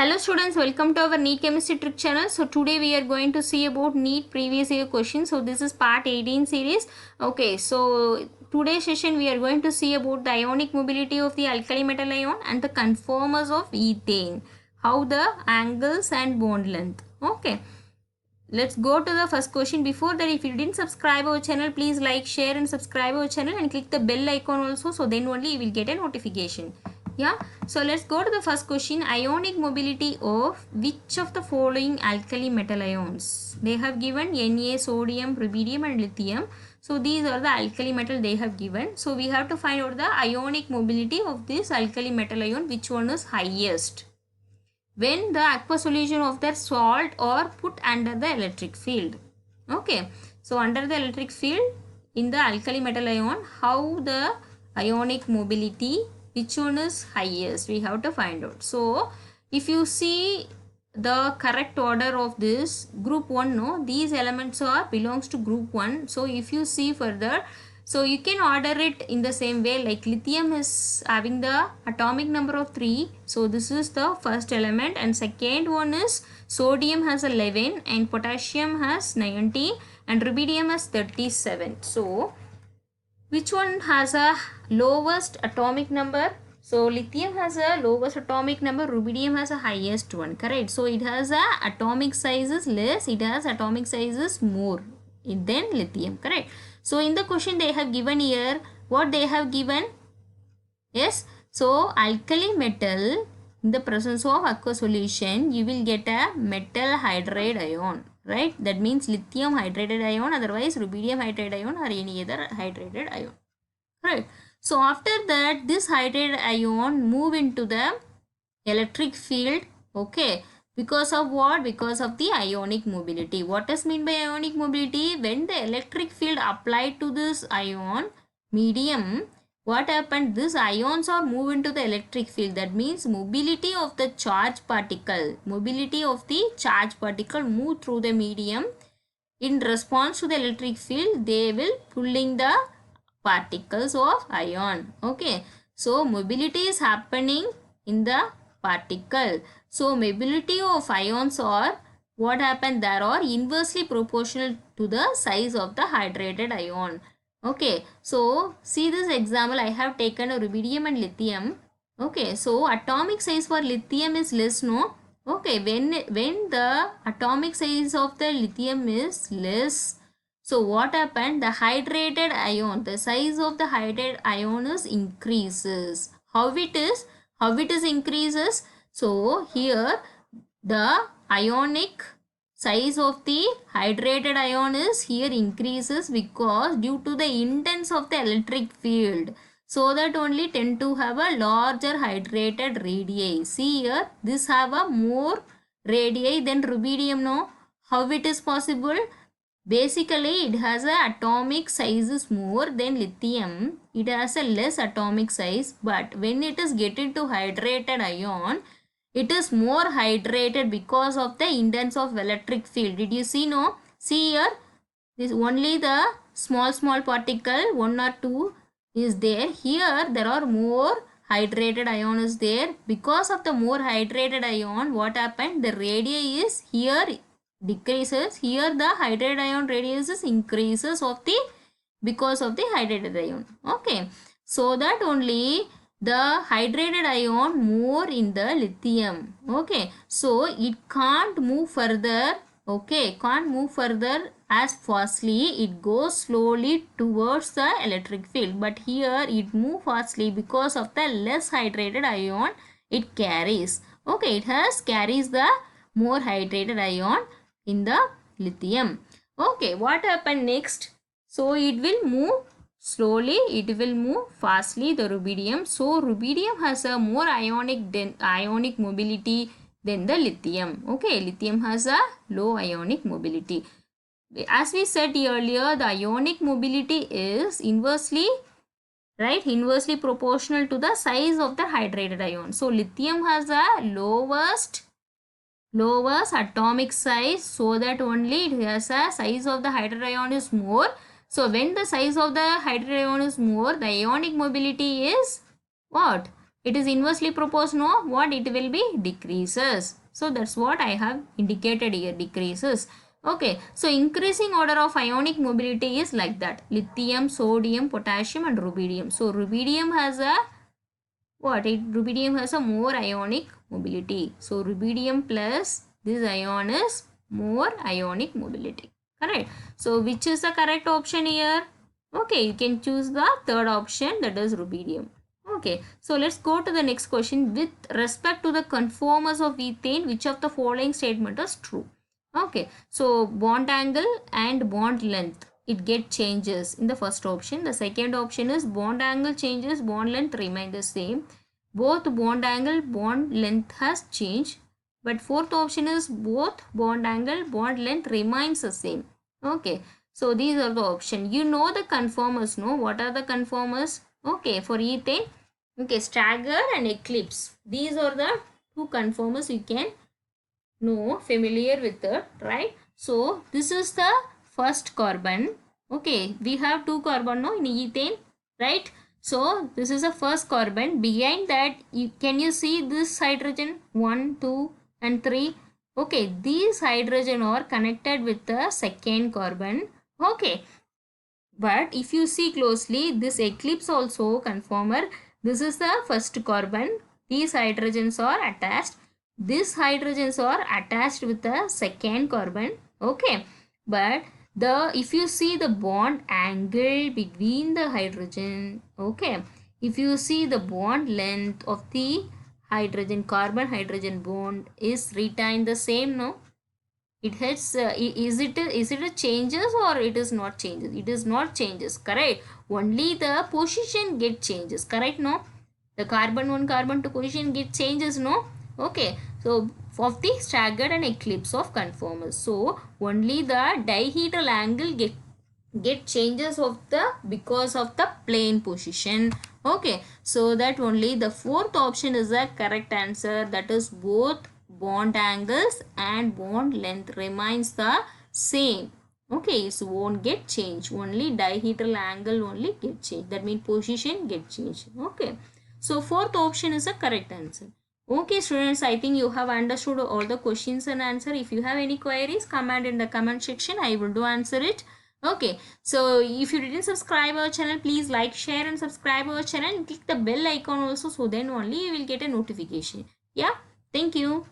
Hello students, welcome to our NEET Chemistry Trick channel. So today we are going to see about NEET previous year questions. So this is part 18 series. Okay, so today's session we are going to see about the ionic mobility of the alkali metal ion and the conformers of ethane. How the angles and bond length. Okay. Let's go to the first question. Before that, if you didn't subscribe our channel, please like, share and subscribe our channel and click the bell icon also, so then only you will get a notification. Yeah, so let's go to the first question. Ionic mobility of which of the following alkali metal ions? They have given Na, sodium, rubidium and lithium. So these are the alkali metal they have given. So we have to find out the ionic mobility of this alkali metal ion, which one is highest when the aqueous solution of their salt are put under the electric field. Okay, so under the electric field in the alkali metal ion, how the ionic mobility, which one is highest, we have to find out. So if you see the correct order of this group 1, no, these elements are belongs to group 1. So if you see further, so you can order it in the same way, like lithium is having the atomic number of 3. So this is the first element, and second one is sodium has 11 and potassium has 19 and rubidium has 37. So which one has a lowest atomic number? So lithium has a lowest atomic number, rubidium has a highest one, correct? So it has a atomic size is less, it has atomic size is more than lithium, correct? So in the question they have given here, what they have given? Yes, so alkali metal in the presence of aqueous solution, you will get a metal hydride ion, right? That means lithium hydrated ion, otherwise rubidium hydrated ion or any other hydrated ion, right? So after that, this hydrated ion move into the electric field, okay? Because of what? Because of the ionic mobility. What does mean by ionic mobility? When the electric field applied to this ion medium, what happened? These ions are moved into the electric field. That means mobility of the charge particle. Mobility of the charge particle move through the medium. In response to the electric field, they will pulling the particles of ion. Okay. So mobility is happening in the particle. So mobility of ions are what happened there are inversely proportional to the size of the hydrated ion. Okay, so see this example, I have taken a rubidium and lithium. Okay, so atomic size for lithium is less, no? Okay, when the atomic size of the lithium is less, so what happened? The hydrated ion, the size of the hydrated ion is increases. How it is? How it is increases? So here the ionic size of the hydrated ion is here increases because due to the intense of the electric field. So that only tend to have a larger hydrated radii. See here, this have a more radii than rubidium, no? How it is possible? Basically, it has a atomic size is more than lithium. It has a less atomic size, but when it is getting to hydrated ion, it is more hydrated because of the intense of electric field. Did you see, no? See here, this only the small particle 1 or 2 is there. Here there are more hydrated ion is there. Because of the more hydrated ion, what happened? The radii is here decreases. Here the hydrated ion radius is increases of the because of the hydrated ion. Okay, so that only the hydrated ion more in the lithium. Okay, so it can't move further. Okay, can't move further as fastly. It goes slowly towards the electric field, but here it move fastly because of the less hydrated ion it carries. Okay, it has carries the more hydrated ion in the lithium. Okay, what happened next? So it will move slowly, it will move fastly, the rubidium. So rubidium has a more ionic mobility than the lithium. Okay, lithium has a low ionic mobility. As we said earlier, the ionic mobility is inversely, right, inversely proportional to the size of the hydrated ion. So lithium has a lowest atomic size, so that only it has a size of the hydrogen ion is more. So when the size of the hydrogen ion is more, the ionic mobility is what? It is inversely proposed, no, what it will be decreases. So that's what I have indicated here, decreases. Okay, so increasing order of ionic mobility is like that: lithium, sodium, potassium and rubidium. So rubidium has a what? Rubidium has a more ionic mobility. So rubidium plus this ion is more ionic mobility. Correct. So which is the correct option here? Okay, you can choose the third option, that is rubidium. Okay, so let's go to the next question. With respect to the conformers of ethane, which of the following statement is true? Okay, so bond angle and bond length, it get changes in the first option. The second option is bond angle changes, bond length remain the same. Both bond angle, bond length has changed. But fourth option is both bond angle, bond length remains the same. Okay, so these are the option. You know the conformers, no? What are the conformers? Okay, for ethane, okay, stagger and eclipse. These are the two conformers you can know, familiar with it, right? So this is the first carbon. Okay, we have two carbon, no, in ethane, right? So this is the first carbon. Behind that, can you see this hydrogen 1, 2 and 3? Okay, these hydrogen are connected with the second carbon. Okay, but if you see closely, this eclipse also conformer. This is the first carbon. These hydrogens are attached. These hydrogens are attached with the second carbon. Okay, but the if you see the bond angle between the hydrogen, okay, if you see the bond length of the hydrogen, carbon hydrogen bond is retained the same, no? It has is it a changes or it is not changes? It is not changes, correct? Only the position get changes, correct? No, the carbon 1 carbon 2 position get changes, no? Okay, so of the staggered and eclipse of conformers, so only the dihedral angle get changes of the because of the plane position. Okay, so that only the fourth option is the correct answer, that is both bond angles and bond length remains the same. Okay, so won't get changed, only dihedral angle only get changed, that means position get changed. Okay, so fourth option is the correct answer. Okay students, I think you have understood all the questions and answer. If you have any queries, comment in the comment section, I will do answer it. Okay, so if you didn't subscribe our channel, please like, share and subscribe our channel and click the bell icon also, so then only you will get a notification. Yeah, thank you.